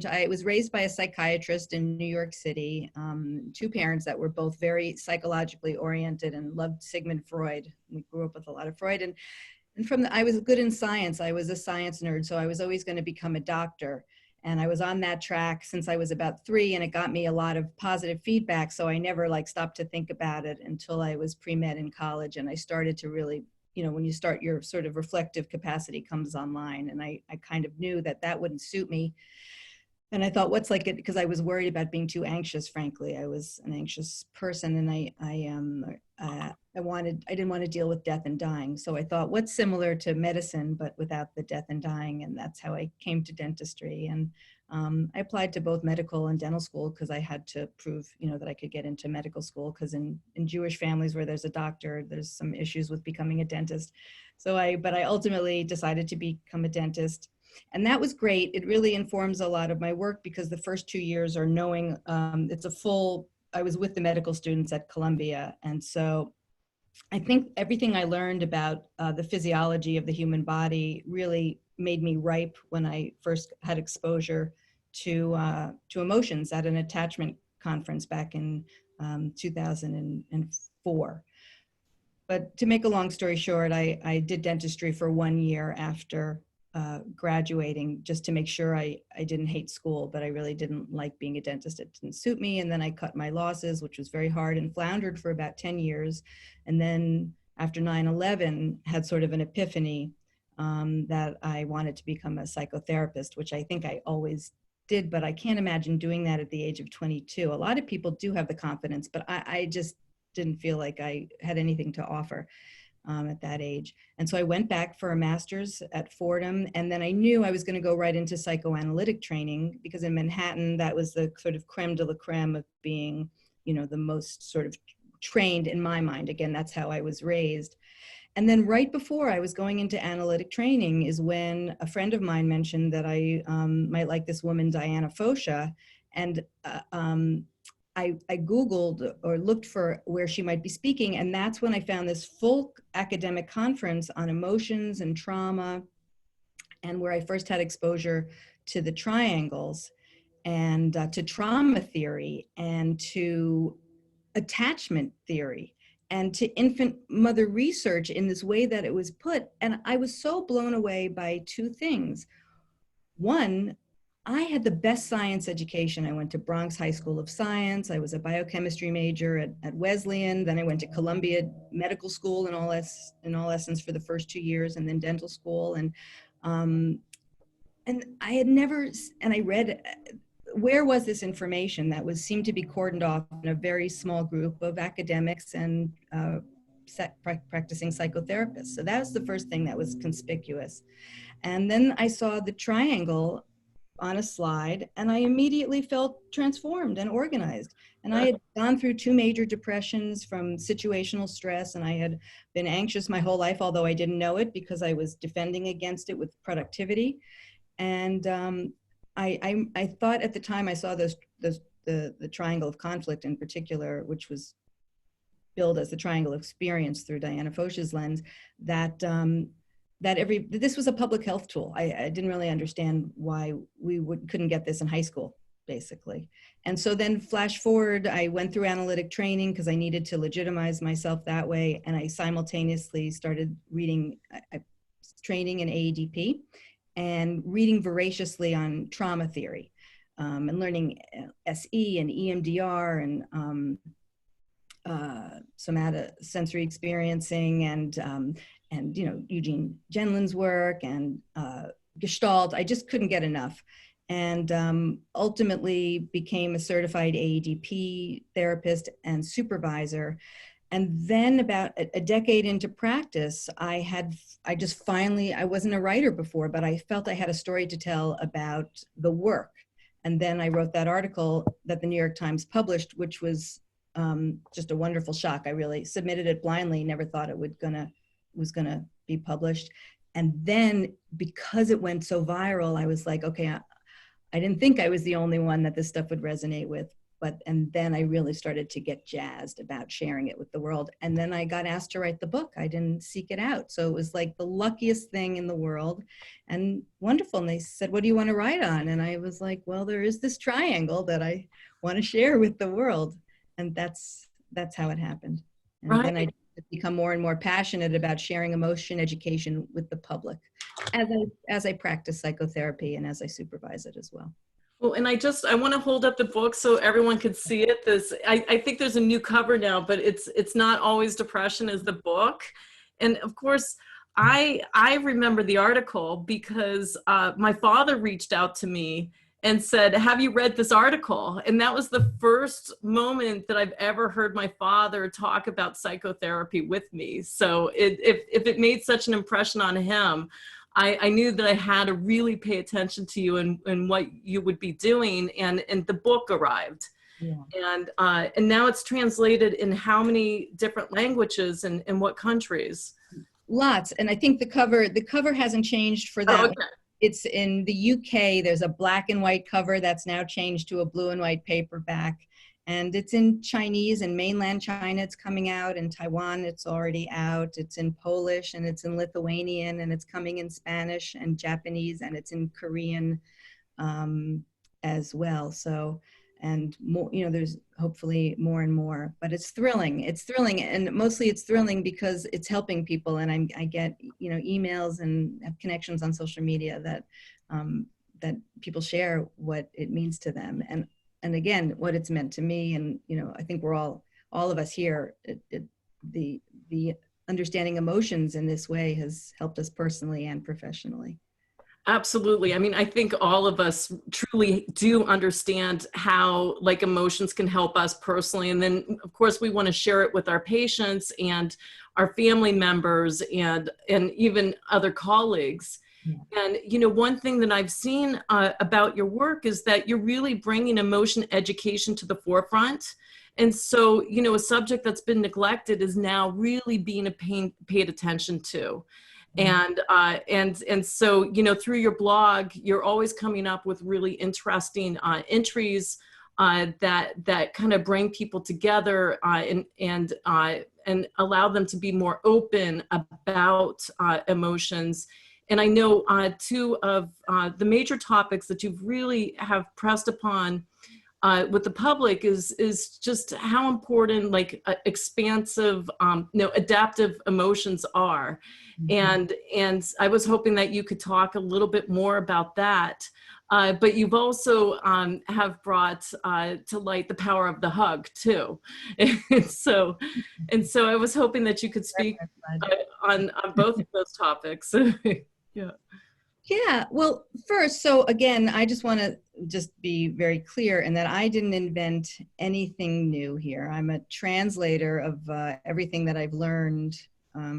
I was raised by a psychiatrist in New York City, two parents that were both very psychologically oriented and loved Sigmund Freud. We grew up with a lot of Freud. And I was good in science. I was a science nerd, so I was always going to become a doctor. And I was on that track since I was about 3, and it got me a lot of positive feedback. So I never stopped to think about it until I was pre-med in college. And I started to really, when you start, your sort of reflective capacity comes online. And I kind of knew that wouldn't suit me. And I thought, what's like it? Because I was worried about being too anxious. Frankly, I was an anxious person, and I didn't want to deal with death and dying. So I thought, what's similar to medicine but without the death and dying? And that's how I came to dentistry. And I applied to both medical and dental school because I had to prove, that I could get into medical school. Because in Jewish families where there's a doctor, there's some issues with becoming a dentist. But I ultimately decided to become a dentist. And that was great. It really informs a lot of my work because the first 2 years are knowing I was with the medical students at Columbia. And so I think everything I learned about the physiology of the human body really made me ripe when I first had exposure to emotions at an attachment conference back in 2004. But to make a long story short, I did dentistry for 1 year after graduating, just to make sure I didn't hate school, but I really didn't like being a dentist. It didn't suit me. And then I cut my losses, which was very hard, and floundered for about 10 years. And then after 9/11, had sort of an epiphany that I wanted to become a psychotherapist, which I think I always did, but I can't imagine doing that at the age of 22. A lot of people do have the confidence, but I just didn't feel like I had anything to offer at that age. And so I went back for a master's at Fordham, and then I knew I was going to go right into psychoanalytic training because in Manhattan, that was the sort of creme de la creme of being, the most sort of trained in my mind. Again, that's how I was raised. And then right before I was going into analytic training is when a friend of mine mentioned that I might like this woman, Diana Fosha, and I Googled or looked for where she might be speaking, and that's when I found this full academic conference on emotions and trauma, and where I first had exposure to the triangles and to trauma theory and to attachment theory and to infant mother research in this way that it was put. And I was so blown away by two things. One, I had the best science education. I went to Bronx High School of Science. I was a biochemistry major at Wesleyan. Then I went to Columbia Medical School in all essence for the first 2 years, and then dental school. And I had never, and I read, where was this information that seemed to be cordoned off in a very small group of academics and practicing psychotherapists. So that was the first thing that was conspicuous. And then I saw the triangle on a slide, and I immediately felt transformed and organized. And I had gone through 2 major depressions from situational stress, and I had been anxious my whole life, although I didn't know it because I was defending against it with productivity. And I thought at the time I saw the triangle of conflict in particular, which was billed as the triangle of experience through Diana Fosha's lens, that this was a public health tool. I didn't really understand why we couldn't get this in high school, basically. And so then flash forward, I went through analytic training because I needed to legitimize myself that way. And I simultaneously started reading, training in AEDP and reading voraciously on trauma theory and learning SE and EMDR and somatosensory experiencing and Eugene Genlin's work and Gestalt. I just couldn't get enough, and ultimately became a certified AEDP therapist and supervisor. And then about a decade into practice, I wasn't a writer before, but I felt I had a story to tell about the work. And then I wrote that article that the New York Times published, which was just a wonderful shock. I really submitted it blindly, never thought it was gonna be published. And then because it went so viral, I was like, okay, I didn't think I was the only one that this stuff would resonate with, and then I really started to get jazzed about sharing it with the world. And then I got asked to write the book. I didn't seek it out. So it was like the luckiest thing in the world and wonderful. And they said, what do you want to write on? And I was like, well, there is this triangle that I want to share with the world. And that's how it happened. And then I become more and more passionate about sharing emotion education with the public as I practice psychotherapy and as I supervise it as well. Well, and I want to hold up the book so everyone could see it. I think there's a new cover now, but it's not always depression as the book. And of course, I remember the article because my father reached out to me and said, have you read this article? And that was the first moment that I've ever heard my father talk about psychotherapy with me. So if it made such an impression on him, I knew that I had to really pay attention to you and what you would be doing, and the book arrived. Yeah. And now it's translated in how many different languages and in what countries? Lots. And I think the cover hasn't changed for that. Oh, okay. It's in the UK. There's a black and white cover that's now changed to a blue and white paperback. And it's in Chinese and mainland China. It's coming out. In Taiwan, it's already out. It's in Polish and it's in Lithuanian, and it's coming in Spanish and Japanese, and it's in Korean as well. So, and more, there's hopefully more and more, but it's thrilling. It's thrilling. And mostly it's thrilling because it's helping people. And I get, emails and have connections on social media that people share what it means to them. And again, what it's meant to me. And, I think we're all of us here, the understanding emotions in this way has helped us personally and professionally. Absolutely. I mean, I think all of us truly do understand how emotions can help us personally. And then of course we want to share it with our patients and our family members and even other colleagues. And, one thing that I've seen about your work is that you're really bringing emotion education to the forefront. And so, a subject that's been neglected is now really being paid attention to. And so, through your blog, you're always coming up with really interesting entries that kind of bring people together and allow them to be more open about emotions. And I know two of the major topics that you've really have pressed upon with the public is just how important expansive, adaptive emotions are. Mm-hmm. And I was hoping that you could talk a little bit more about that. But you've also have brought to light the power of the hug too. And so I was hoping that you could speak on both of those topics. Yeah. Yeah. Well, first, so again, I just want to be very clear in that I didn't invent anything new here. I'm a translator of everything that I've learned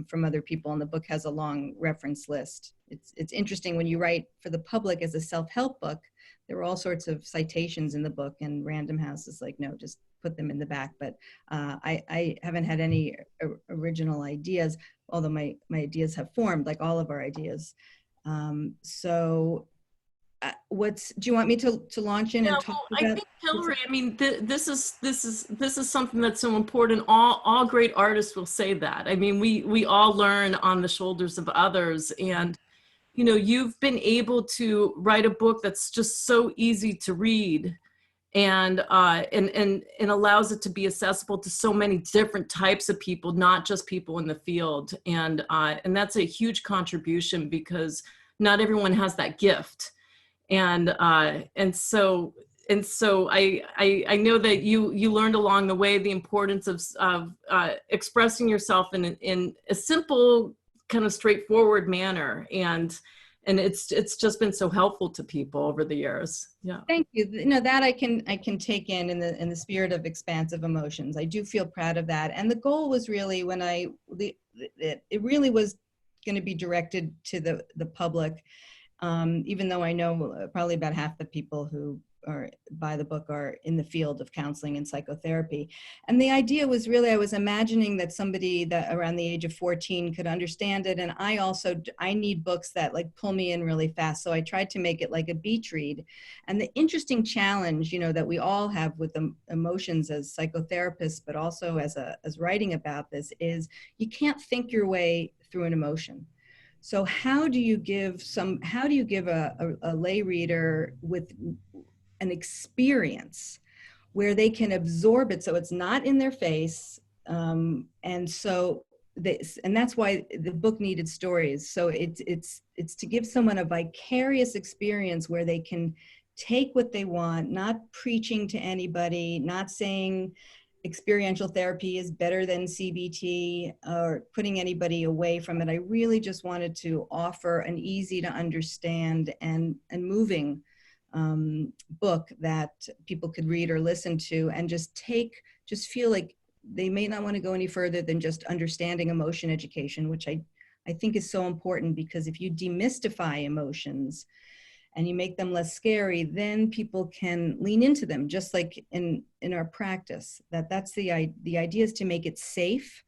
from other people, and the book has a long reference list. It's interesting when you write for the public as a self-help book, there were all sorts of citations in the book, and Random House is like, no, just put them in the back. But I haven't had any original ideas, although my ideas have formed, like all of our ideas. Do you want me to launch in and talk about? I think, Hilary, I mean, this is something that's so important. All great artists will say that. I mean, we all learn on the shoulders of others, and you've been able to write a book that's just so easy to read, and allows it to be accessible to so many different types of people, not just people in the field, and that's a huge contribution because not everyone has that gift. And so I know that you learned along the way the importance of expressing yourself in a simple, kind of straightforward manner, and it's just been so helpful to people over the years. Yeah. Thank you. That I can take in the spirit of expansive emotions. I do feel proud of that, and the goal was really it really was going to be directed to the public. even though I know probably about half the people who are buy the book are in the field of counseling and psychotherapy. And the idea was really, I was imagining that somebody that around the age of 14 could understand it. And I need books that like pull me in really fast. So I tried to make it like a beach read. And the interesting challenge, that we all have with the emotions as psychotherapists, but also as writing about this, is you can't think your way through an emotion. So how do you give a lay reader with an experience where they can absorb it so it's not in their face? And that's why the book needed stories. So it's to give someone a vicarious experience where they can take what they want, not preaching to anybody, not saying experiential therapy is better than CBT or putting anybody away from it. I really just wanted to offer an easy to understand and moving book that people could read or listen to and just feel like they may not want to go any further than just understanding emotion education, which I think is so important, because if you demystify emotions and you make them less scary, then people can lean into them, just like in our practice. That's the idea, is to make it safe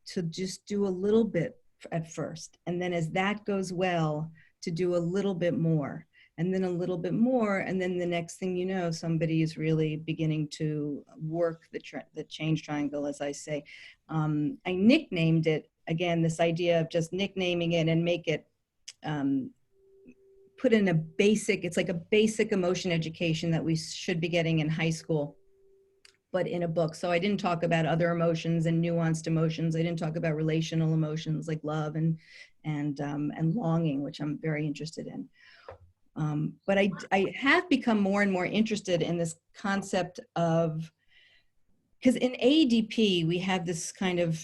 to just do a little bit at first. And then as that goes well, to do a little bit more, and then a little bit more. And then the next thing you know, somebody is really beginning to work the change triangle, as I say. I nicknamed it, again, this idea of just nicknaming it and make it, put in it's like a basic emotion education that we should be getting in high school, but in a book. So I didn't talk about other emotions and nuanced emotions. I didn't talk about relational emotions like love and longing, which I'm very interested in. But I have become more and more interested in this concept of, because in ADP, we have this kind of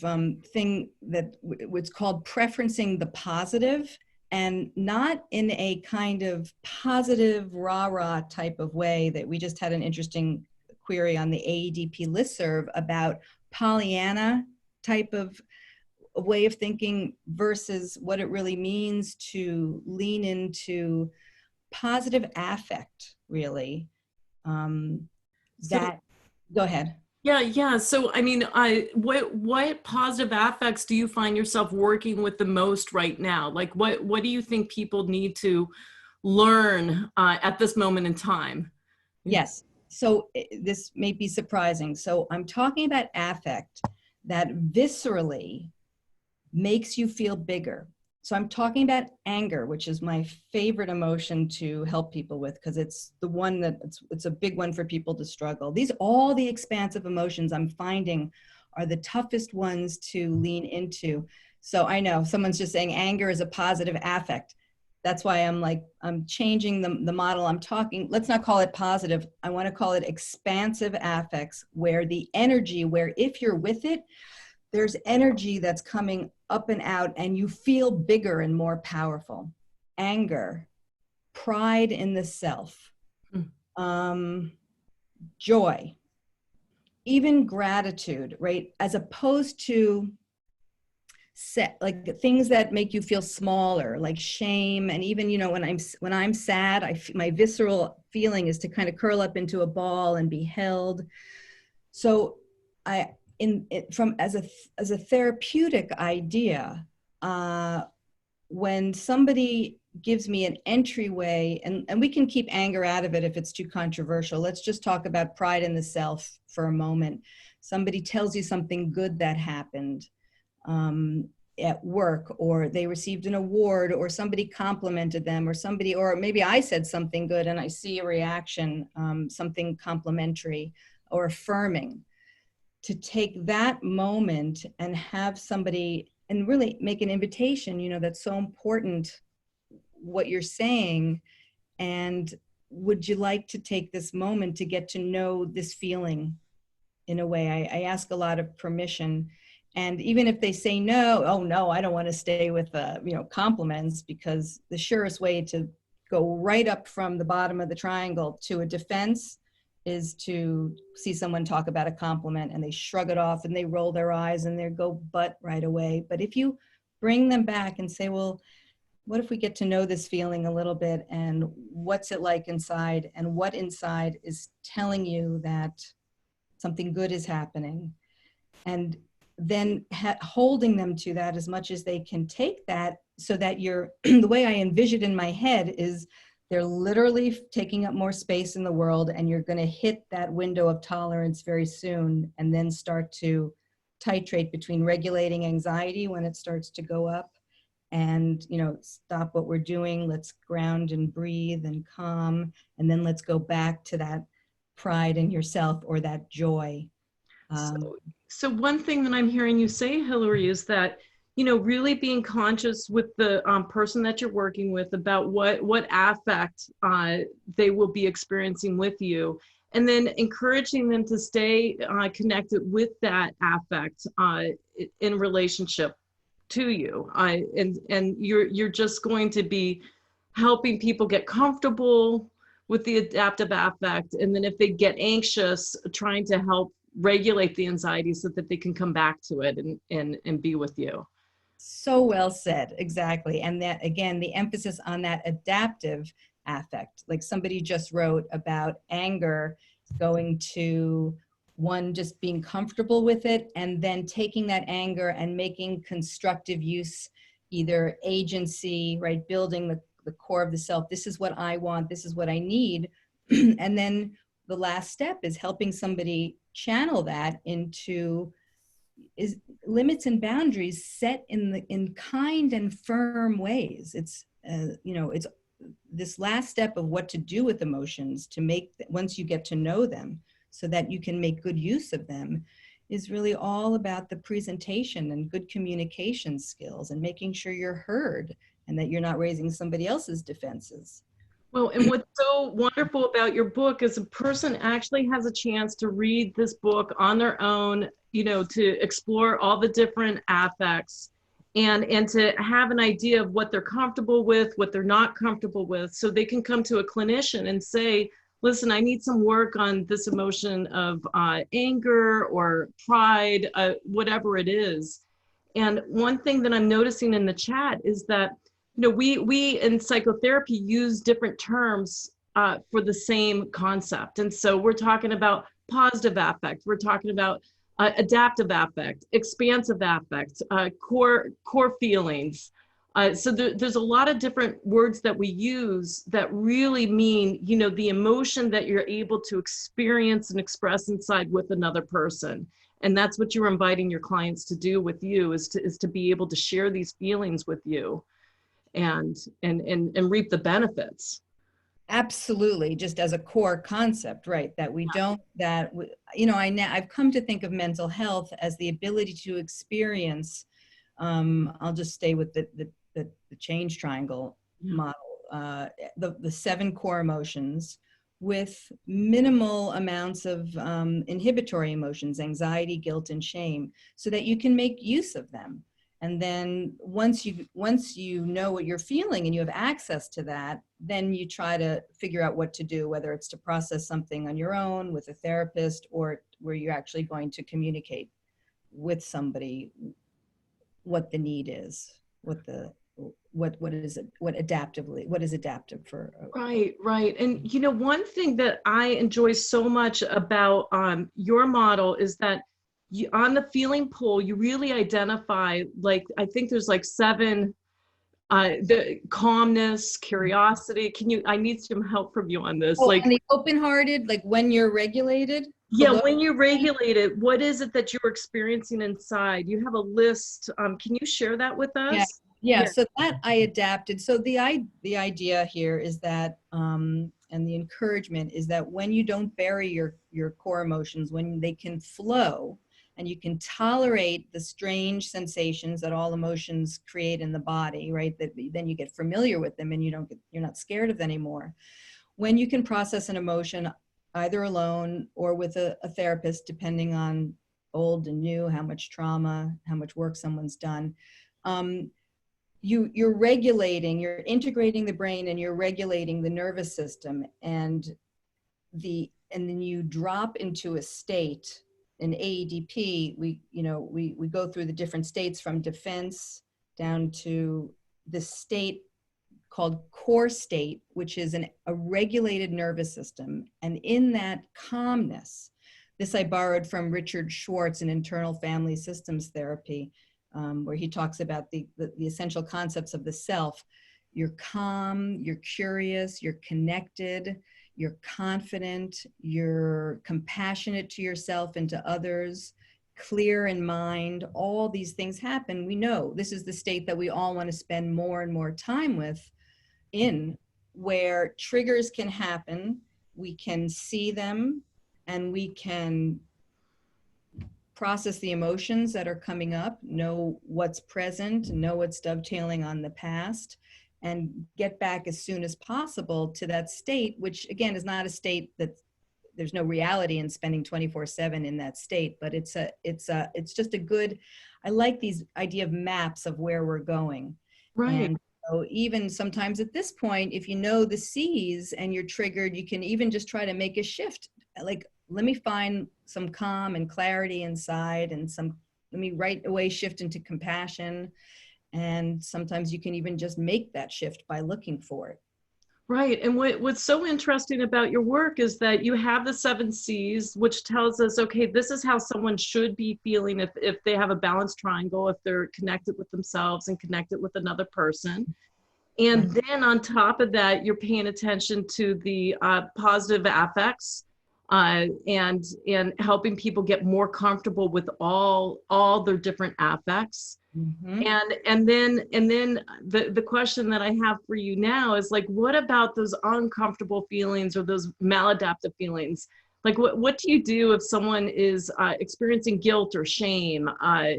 thing that was called preferencing the positive, and not in a kind of positive rah-rah type of way. That we just had an interesting query on the AEDP listserv about Pollyanna type of a way of thinking versus what it really means to lean into positive affect, really. Go ahead. Yeah. So, I mean, what positive affects do you find yourself working with the most right now? Like, what do you think people need to learn at this moment in time? Yes. So this may be surprising. So I'm talking about affect that viscerally makes you feel bigger. So I'm talking about anger, which is my favorite emotion to help people with, because it's the one that it's a big one for people to struggle. All the expansive emotions I'm finding are the toughest ones to lean into. So I know someone's just saying anger is a positive affect. That's why I'm changing the model. Let's not call it positive. I want to call it expansive affects, where the energy, where if you're with it, there's energy that's coming up and out and you feel bigger and more powerful. Anger, pride in the self, joy, even gratitude, right? As opposed to like things that make you feel smaller, like shame. And even, when I'm sad, my visceral feeling is to kind of curl up into a ball and be held. So as a therapeutic idea, when somebody gives me an entryway, and we can keep anger out of it if it's too controversial. Let's just talk about pride in the self for a moment. Somebody tells you something good that happened at work, or they received an award, or somebody complimented them, or maybe I said something good and I see a reaction, something complimentary or affirming. To take that moment and have somebody, and really make an invitation, that's so important, what you're saying. And would you like to take this moment to get to know this feeling in a way? I ask a lot of permission. And even if they say no, oh no, I don't want to stay with compliments, because the surest way to go right up from the bottom of the triangle to a defense is to see someone talk about a compliment and they shrug it off and they roll their eyes and they go but right away. But if you bring them back and say, well, what if we get to know this feeling a little bit, and what's it like inside, and what inside is telling you that something good is happening? And then holding them to that as much as they can take that, so that you're, the way I envision it in my head is they're literally taking up more space in the world, and you're going to hit that window of tolerance very soon, and then start to titrate between regulating anxiety when it starts to go up, and, you know, stop what we're doing, let's ground and breathe and calm, and then let's go back to that pride in yourself or that joy. So one thing that I'm hearing you say, Hilary, is that, you know, really being conscious with the person that you're working with about what affect they will be experiencing with you, and then encouraging them to stay connected with that affect in relationship to you. And you're just going to be helping people get comfortable with the adaptive affect, and then if they get anxious, trying to help regulate the anxiety so that they can come back to it and be with you. So well said, exactly. And that, again, the emphasis on that adaptive affect, like somebody just wrote about anger, going to one, just being comfortable with it, and then taking that anger and making constructive use, either agency, right, building the core of the self. This is what I want, this is what I need. And then the last step is helping somebody channel that into is limits and boundaries set in kind and firm ways. It's you know, it's this last step of what to do with emotions to make, once you get to know them so that you can make good use of them, is really all about the presentation and good communication skills and making sure you're heard and that you're not raising somebody else's defenses. Well, and what's so wonderful about your book is a person actually has a chance to read this book on their own, you know, to explore all the different affects, and to have an idea of what they're comfortable with, what they're not comfortable with, so they can come to a clinician and say, listen, I need some work on this emotion of anger or pride, whatever it is. And one thing that I'm noticing in the chat is that, you know, we in psychotherapy use different terms for the same concept. And so we're talking about positive affect, we're talking about adaptive affect, expansive affect, core feelings. So there's a lot of different words that we use that really mean, you know, the emotion that you're able to experience and express inside with another person. And that's what you're inviting your clients to do with you, is to be able to share these feelings with you and reap the benefits. Absolutely, just as a core concept, right? That we don't, that we, you know, I've come to think of mental health as the ability to experience. I'll just stay with the change triangle model. The 7 core emotions with minimal amounts of inhibitory emotions, anxiety, guilt, and shame, so that you can make use of them. And then once you know what you're feeling and you have access to that, then you try to figure out what to do, whether it's to process something on your own with a therapist, or where you're actually going to communicate with somebody what the need is, what is adaptive for. Right. And you know, one thing that I enjoy so much about your model is that on the feeling pool, you really identify, like, I think there's like 7, the calmness, curiosity. I need some help from you on this. Oh, Like, and the open-hearted, like when you're regulated. yeah, when you regulate it, what is it that you're experiencing inside? You have a list. Can you share that with us? Yeah. So that I adapted. So the idea here is that, and the encouragement is that when you don't bury your core emotions, when they can flow, and you can tolerate the strange sensations that all emotions create in the body, right? That then you get familiar with them, and you're not scared of them anymore. When you can process an emotion either alone or with a therapist, depending on old and new, how much trauma, how much work someone's done, you're regulating, you're integrating the brain, and you're regulating the nervous system, and then you drop into a state. In AEDP, we go through the different states from defense down to the state called core state, which is a regulated nervous system. And in that calmness, this I borrowed from Richard Schwartz in internal family systems therapy, where he talks about the essential concepts of the self. You're calm, you're curious, you're connected, you're confident, you're compassionate to yourself and to others, clear in mind. All these things happen. We know this is the state that we all want to spend more and more time with, where triggers can happen, we can see them, and we can process the emotions that are coming up, know what's present, know what's dovetailing on the past, and get back as soon as possible to that state, which again is not a state that there's no reality in spending 24/7 in that state, but it's just a good, I like these idea of maps of where we're going. Right. And so even sometimes at this point, if you know the C's and you're triggered, you can even just try to make a shift. Like, let me find some calm and clarity inside, and let me right away shift into compassion. And sometimes you can even just make that shift by looking for it. Right. And what's so interesting about your work is that you have the 7 C's, which tells us, okay, this is how someone should be feeling if they have a balanced triangle, if they're connected with themselves and connected with another person. And then on top of that, you're paying attention to the positive affects and helping people get more comfortable with all their different affects. Mm-hmm. And then the question that I have for you now is, like, what about those uncomfortable feelings or those maladaptive feelings? Like, what do you do if someone is experiencing guilt or shame? And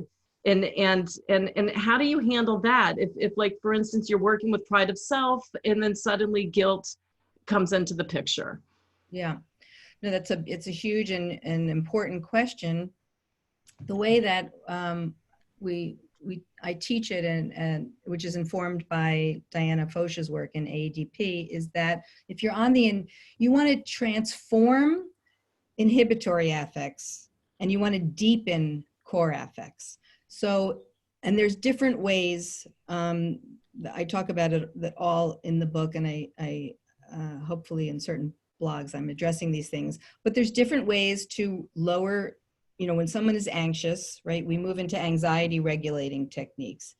how do you handle that? If like, for instance, you're working with pride of self and then suddenly guilt comes into the picture? Yeah, no, it's a huge and important question. The way that I teach it, and which is informed by Diana Foch's work in AEDP, is that if you're you want to transform inhibitory affects and you want to deepen core affects. So, and there's different ways. I talk about it that all in the book, and I hopefully in certain blogs I'm addressing these things. But there's different ways to lower. When someone is anxious, right, we move into anxiety regulating techniques.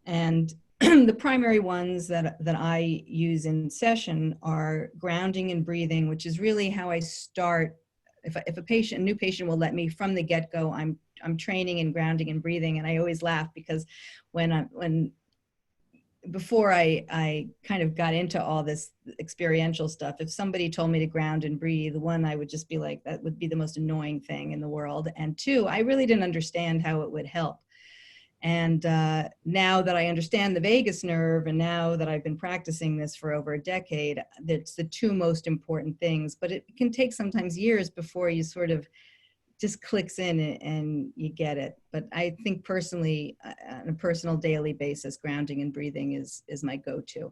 And the primary ones that I use in session are grounding and breathing, which is really how I start. If a new patient will let me from the get-go, I'm training in grounding and breathing. And I always laugh because before I kind of got into all this experiential stuff, if somebody told me to ground and breathe, one, I would just be like, that would be the most annoying thing in the world. And two, I really didn't understand how it would help. And now that I understand the vagus nerve, and now that I've been practicing this for over a decade, that's the two most important things. But it can take sometimes years before you sort of just clicks in and you get it. But I think personally, on a personal daily basis, grounding and breathing is my go-to.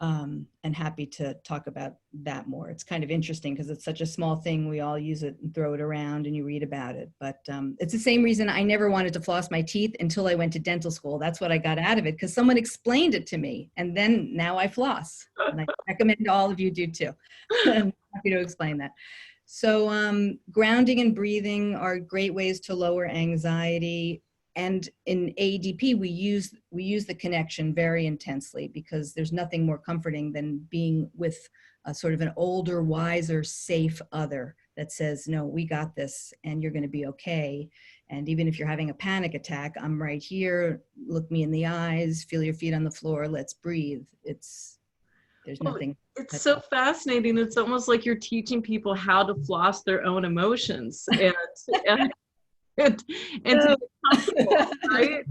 And happy to talk about that more. It's kind of interesting because it's such a small thing. We all use it and throw it around and you read about it. But it's the same reason I never wanted to floss my teeth until I went to dental school. That's what I got out of it, because someone explained it to me. And then now I floss. And I recommend all of you do too. I'm happy to explain that. So grounding and breathing are great ways to lower anxiety. And in AEDP, we use the connection very intensely, because there's nothing more comforting than being with a sort of an older, wiser, safe other that says, no, we got this and you're going to be okay. And even if you're having a panic attack, I'm right here. Look me in the eyes, feel your feet on the floor. Let's breathe. There's nothing. It's so fascinating. It's almost like you're teaching people how to floss their own emotions and to be comfortable, right?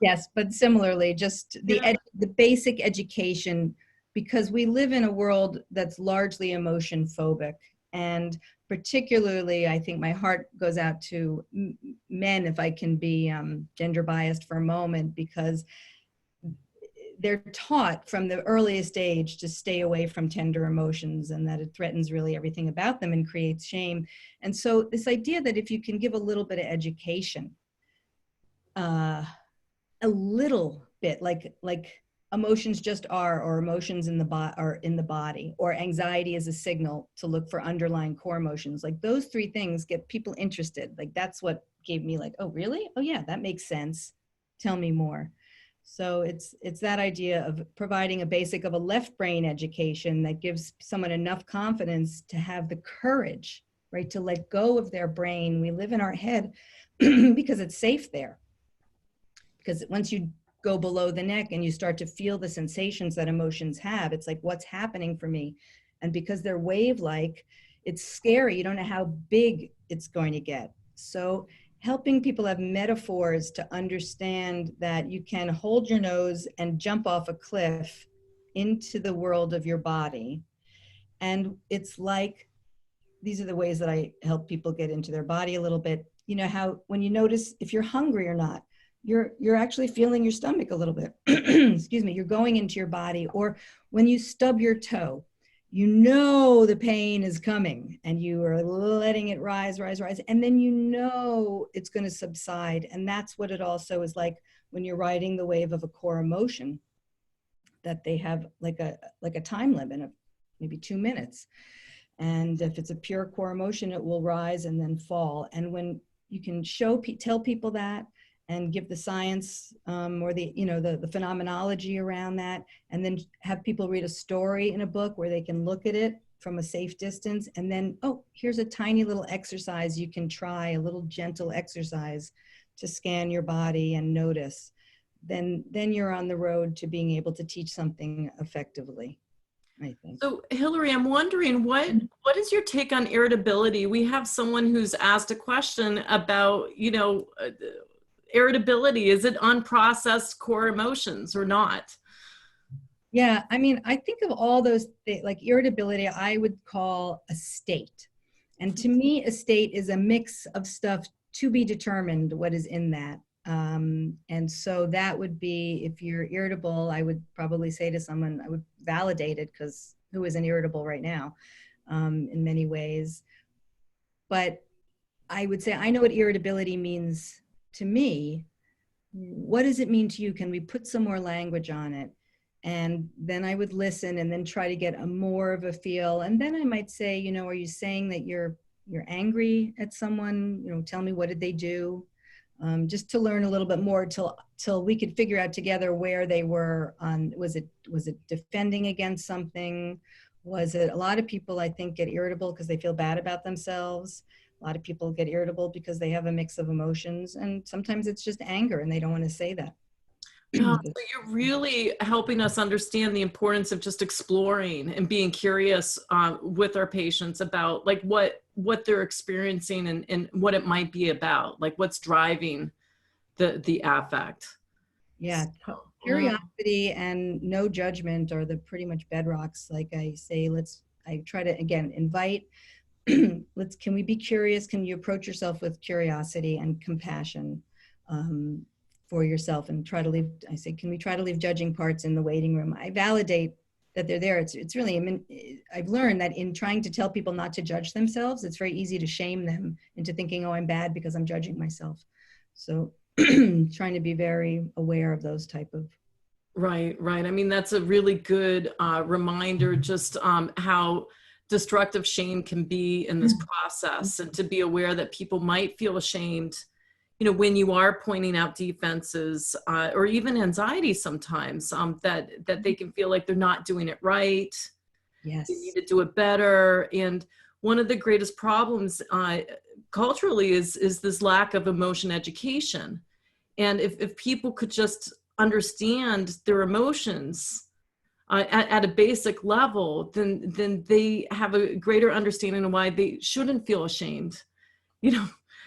Yes, but similarly, just the basic education, because we live in a world that's largely emotion phobic. And particularly, I think my heart goes out to men, if I can be gender biased for a moment, because they're taught from the earliest age to stay away from tender emotions, and that it threatens really everything about them and creates shame. And so this idea that if you can give a little bit of education, a little bit, like emotions just are, or emotions in the body, or anxiety is a signal to look for underlying core emotions. Like those three things get people interested. Like that's what gave me like, oh really? Oh yeah, that makes sense. Tell me more. So it's that idea of providing a basic of a left brain education that gives someone enough confidence to have the courage, right, to let go of their brain. We live in our head because it's safe there. Because once you go below the neck and you start to feel the sensations that emotions have, it's like, what's happening for me? And because they're wave-like, it's scary. You don't know how big it's going to get. So helping people have metaphors to understand that you can hold your nose and jump off a cliff into the world of your body. And it's like, these are the ways that I help people get into their body a little bit. You know how when you notice if you're hungry or not, you're actually feeling your stomach a little bit. Excuse me, you're going into your body. Or when you stub your toe, you know the pain is coming and you are letting it rise, rise, rise. And then you know it's going to subside. And that's what it also is like when you're riding the wave of a core emotion, that they have like a time limit of maybe 2 minutes. And if it's a pure core emotion, it will rise and then fall. And when you can tell people that and give the science or the phenomenology around that, and then have people read a story in a book where they can look at it from a safe distance, and then, oh, here's a tiny little exercise you can try, a little gentle exercise to scan your body and notice, then you're on the road to being able to teach something effectively, I think. So Hilary, I'm wondering what is your take on irritability? We have someone who's asked a question about, irritability. Is it unprocessed core emotions or not? Yeah, I mean, I think of all those things, like irritability, I would call a state. And to me, a state is a mix of stuff to be determined what is in that. And so that would be, if you're irritable, I would probably say to someone, I would validate it, because who isn't irritable right now in many ways. But I would say, I know what irritability means to me. What does it mean to you? Can we put some more language on it? And then I would listen and then try to get a more of a feel. And then I might say, are you saying that you're angry at someone? Tell me, what did they do? Just to learn a little bit more till we could figure out together where they were on. Was it defending against something? Was it, a lot of people I think get irritable because they feel bad about themselves. A lot of people get irritable because they have a mix of emotions, and sometimes it's just anger and they don't want to say that. So you're really helping us understand the importance of just exploring and being curious with our patients about like what they're experiencing and what it might be about, like what's driving the affect. Yeah, curiosity and no judgment are the pretty much bedrocks. Like I say, I try to, again, invite, can we be curious? Can you approach yourself with curiosity and compassion for yourself, and try to leave, I say, can we try to leave judging parts in the waiting room? I validate that they're there. It's really, I've learned that in trying to tell people not to judge themselves, it's very easy to shame them into thinking, oh, I'm bad because I'm judging myself. So trying to be very aware of those type of. Right. I mean, that's a really good reminder, just how destructive shame can be in this process, and to be aware that people might feel ashamed, when you are pointing out defenses or even anxiety sometimes, that they can feel like they're not doing it right. Yes. You need to do it better. And one of the greatest problems culturally is this lack of emotion education. And if people could just understand their emotions at a basic level, then they have a greater understanding of why they shouldn't feel ashamed,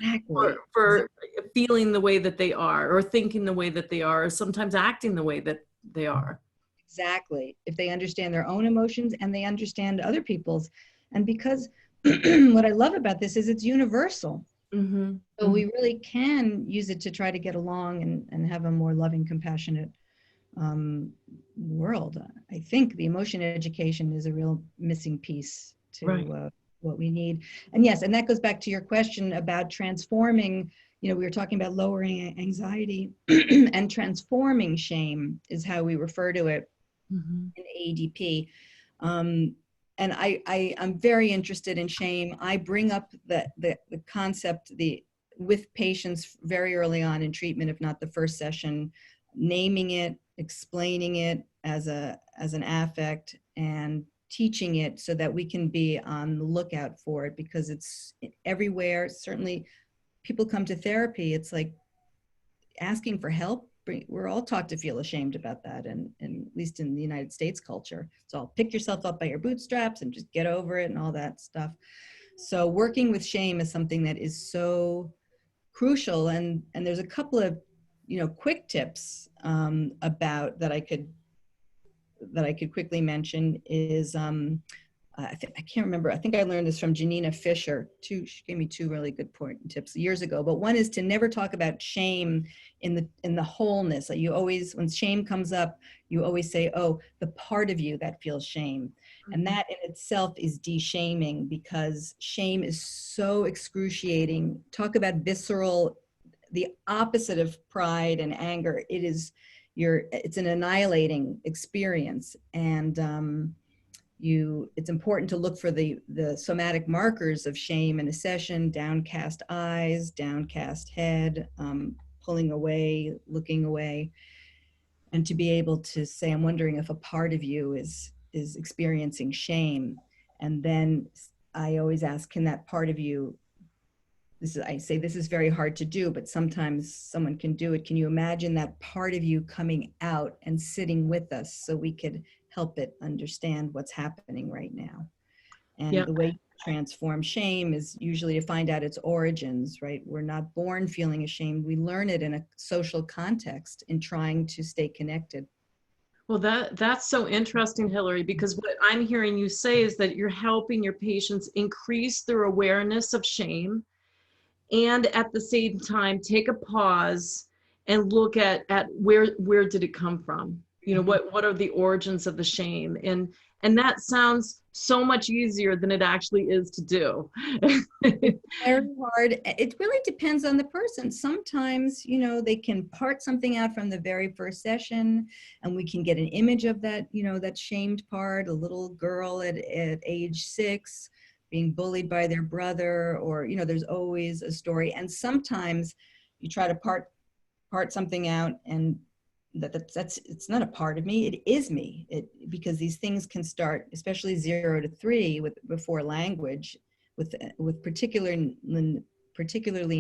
Exactly. for feeling the way that they are, or thinking the way that they are, or sometimes acting the way that they are. Exactly. If they understand their own emotions and they understand other people's. And because what I love about this is it's universal. Mm-hmm. So we really can use it to try to get along and have a more loving, compassionate world. I think the emotion education is a real missing piece to Right. what we need. And yes, and that goes back to your question about transforming. We were talking about lowering anxiety and transforming shame is how we refer to it in ADP. And I'm very interested in shame. I bring up the concept with patients very early on in treatment, if not the first session, naming it, explaining it as an affect, and teaching it so that we can be on the lookout for it, because it's everywhere. Certainly people come to therapy, it's like asking for help. We're all taught to feel ashamed about that, and at least in the United States culture. So I'll pick yourself up by your bootstraps and just get over it and all that stuff. So working with shame is something that is so crucial, and there's a couple of quick tips about that I could quickly mention is I can't remember. I think I learned this from Janina Fisher. She gave me two really good tips years ago. But one is to never talk about shame in the wholeness. Like you always, when shame comes up, you always say, "Oh, the part of you that feels shame," and that in itself is de-shaming, because shame is so excruciating. Talk about visceral, the opposite of pride and anger. It's an annihilating experience, and it's important to look for the somatic markers of shame in a session: downcast eyes, downcast head, pulling away, looking away, and to be able to say, "I'm wondering if a part of you is experiencing shame." And then I always ask, can that part of you, I say this is very hard to do, but sometimes someone can do it. Can you imagine that part of you coming out and sitting with us so we could help it understand what's happening right now? And the way to transform shame is usually to find out its origins, right? We're not born feeling ashamed. We learn it in a social context in trying to stay connected. Well, that's so interesting, Hilary, because what I'm hearing you say is that you're helping your patients increase their awareness of shame, and at the same time take a pause and look at where did it come from? What are the origins of the shame? And that sounds so much easier than it actually is to do. It's very hard. It really depends on the person. Sometimes, they can part something out from the very first session, and we can get an image of that, that shamed part, a little girl at age 6 being bullied by their brother, or, there's always a story. And sometimes you try to part something out, and it's not a part of me, it is me. Because these things can start, especially 0 to 3 before language, with particularly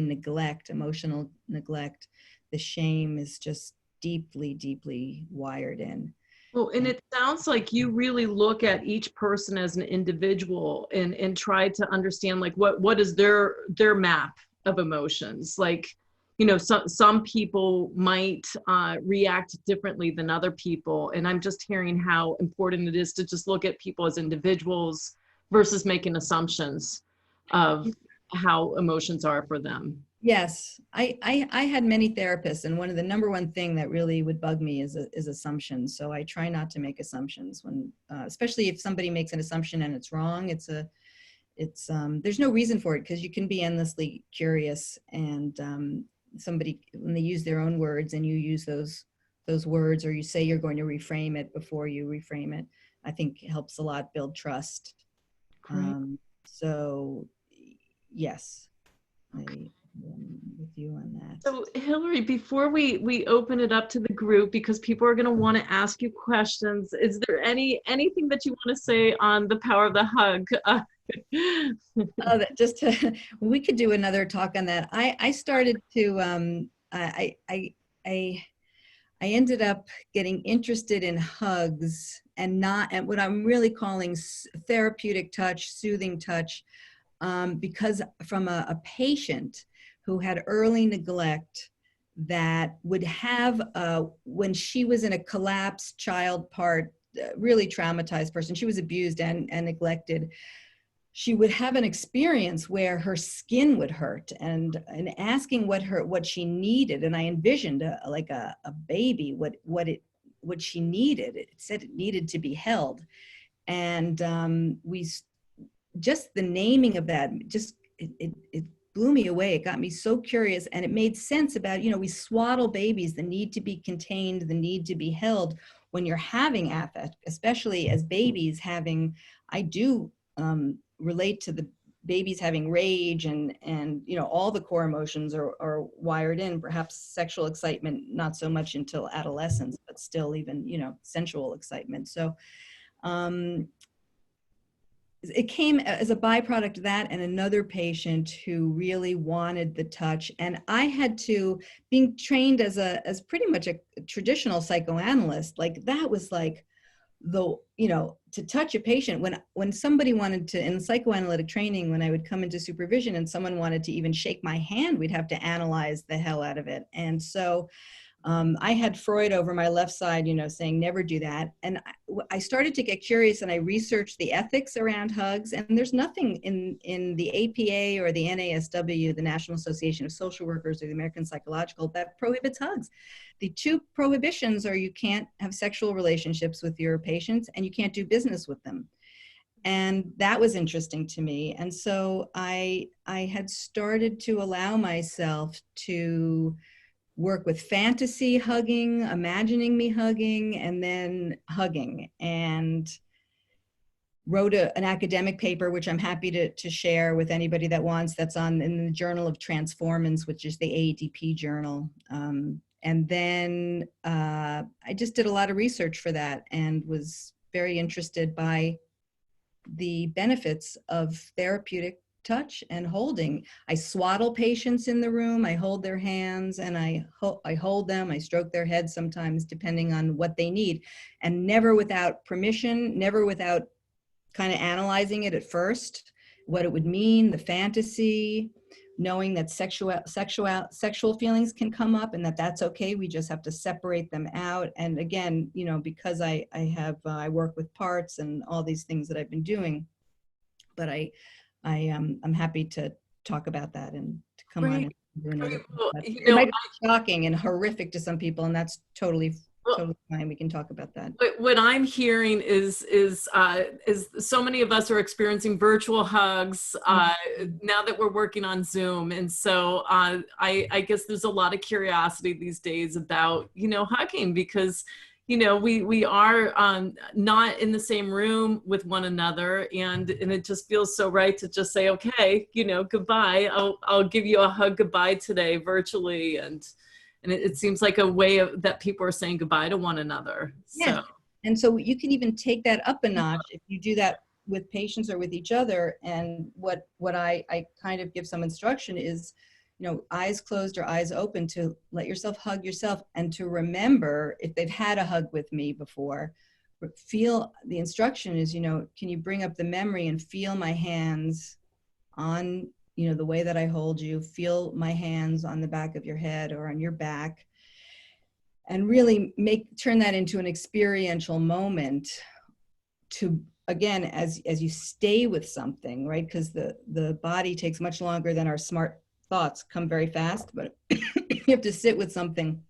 neglect, emotional neglect. The shame is just deeply, deeply wired in. Well, and it sounds like you really look at each person as an individual and try to understand, like, what is their map of emotions. Like, some people might react differently than other people. And I'm just hearing how important it is to just look at people as individuals versus making assumptions of how emotions are for them. Yes, I had many therapists, and one of the number one thing that really would bug me is assumptions. So I try not to make assumptions when, especially if somebody makes an assumption and it's wrong. There's no reason for it, because you can be endlessly curious, and somebody, when they use their own words and you use those words, or you say you're going to reframe it before you reframe it, I think it helps a lot build trust. So yes, I'm with you on that. So Hilary, before we open it up to the group, because people are going to want to ask you questions, is there anything that you want to say on the power of the hug? We could do another talk on that. I started to I ended up getting interested in hugs and what I'm really calling therapeutic touch, soothing touch, because from a patient who had early neglect that would have, when she was in a collapsed child part, really traumatized person, she was abused and neglected, she would have an experience where her skin would hurt, and asking what she needed. And I envisioned like a baby, what she needed. It said it needed to be held. And just the naming of that, just it blew me away. It got me so curious, and it made sense about, we swaddle babies, the need to be contained, the need to be held when you're having affect, especially as babies having, I do relate to the babies having rage and all the core emotions are wired in, perhaps sexual excitement, not so much until adolescence, but still even, sensual excitement. So it came as a byproduct of that, and another patient who really wanted the touch. And I had to, being trained as pretty much a traditional psychoanalyst, like that was like to touch a patient, when somebody wanted to, in psychoanalytic training, when I would come into supervision and someone wanted to even shake my hand, we'd have to analyze the hell out of it. And so I had Freud over my left side, saying never do that. And I started to get curious, and I researched the ethics around hugs. And there's nothing in the APA or the NASW, the National Association of Social Workers, or the American Psychological, that prohibits hugs. The two prohibitions are you can't have sexual relationships with your patients, and you can't do business with them. And that was interesting to me. And so I had started to allow myself to work with fantasy hugging, imagining me hugging, and then hugging, and wrote an academic paper, which I'm happy to share with anybody that wants, that's in the Journal of Transformance, which is the AADP journal. And then I just did a lot of research for that and was very interested by the benefits of therapeutic touch and holding. I swaddle patients in the room, I hold their hands, and I hold them, I stroke their heads sometimes depending on what they need, and never without permission, never without kind of analyzing it at first, what it would mean, the fantasy, knowing that sexual feelings can come up and that's okay. We just have to separate them out. And again, because I work with parts and all these things that I've been doing, but I'm happy to talk about that and to come on and do another. It might be shocking and horrific to some people, and that's totally fine. We can talk about that. What I'm hearing is so many of us are experiencing virtual hugs now that we're working on Zoom, and so I guess there's a lot of curiosity these days about hugging, because we are not in the same room with one another, and it just feels so right to just say, okay, goodbye. I'll give you a hug goodbye today virtually, and it seems like a way that people are saying goodbye to one another. Yeah. And so you can even take that up a notch if you do that with patients or with each other. And what I kind of give some instruction is, eyes closed or eyes open, to let yourself hug yourself, and to remember, if they've had a hug with me before, feel, the instruction is, can you bring up the memory and feel my hands on, the way that I hold you, feel my hands on the back of your head or on your back, and really turn that into an experiential moment to, again, as you stay with something, right? Because the body takes much longer than our smart thoughts come very fast, but you have to sit with something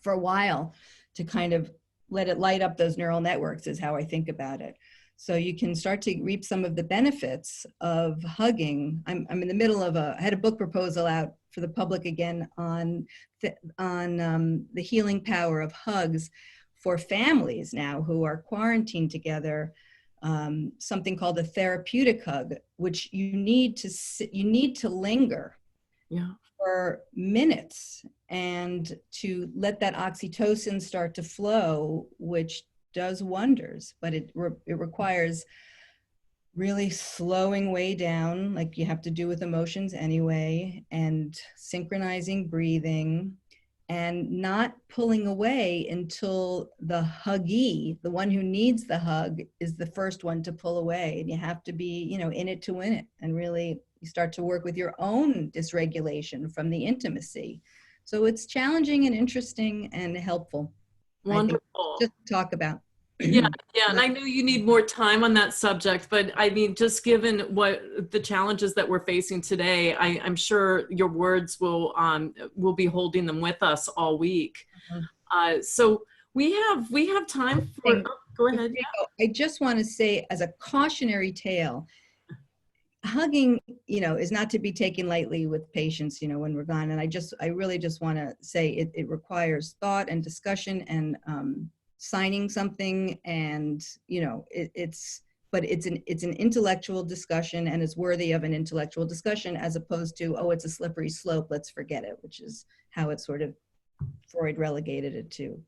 for a while to kind of let it light up those neural networks, is how I think about it. So you can start to reap some of the benefits of hugging. I'm in the middle of I had a book proposal out for the public again on the healing power of hugs for families now who are quarantined together. Something called a therapeutic hug, which you need to linger for minutes and to let that oxytocin start to flow, which does wonders, but it requires really slowing way down, like you have to do with emotions anyway, and synchronizing breathing, and not pulling away until the huggee, the one who needs the hug, is the first one to pull away. And you have to be, in it to win it, and really you start to work with your own dysregulation from the intimacy. So it's challenging and interesting and helpful. Wonderful. Just to talk about. Yeah, and I know you need more time on that subject, but I mean, just given what the challenges that we're facing today, I'm sure your words will be holding them with us all week. So we have time for. Go ahead. I just want to say, as a cautionary tale, hugging, is not to be taken lightly with patients, when we're gone. And I really just want to say it requires thought and discussion and signing something, and but it's an intellectual discussion, and it's worthy of an intellectual discussion, as opposed to, oh, it's a slippery slope, let's forget it, which is how it sort of Freud relegated it to.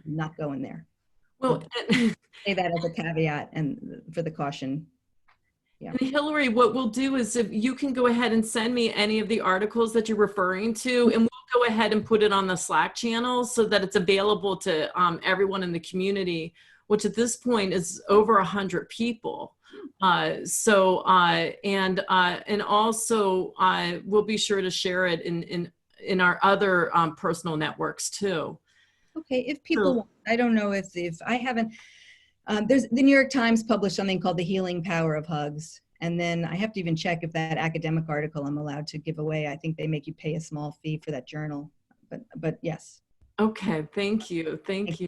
Not going there. Well, Say that as a caveat and for the caution. Yeah. And Hilary, what we'll do is, if you can go ahead and send me any of the articles that you're referring to, and we'll go ahead and put it on the Slack channel so that it's available to everyone in the community, which at this point is over 100 people. And also we'll be sure to share it in our other personal networks too. Okay, if people want, I don't know if I haven't, there's the New York Times published something called The Healing Power of Hugs. And then I have to even check if that academic article I'm allowed to give away. I think they make you pay a small fee for that journal, but yes. Okay, thank you. Thank you.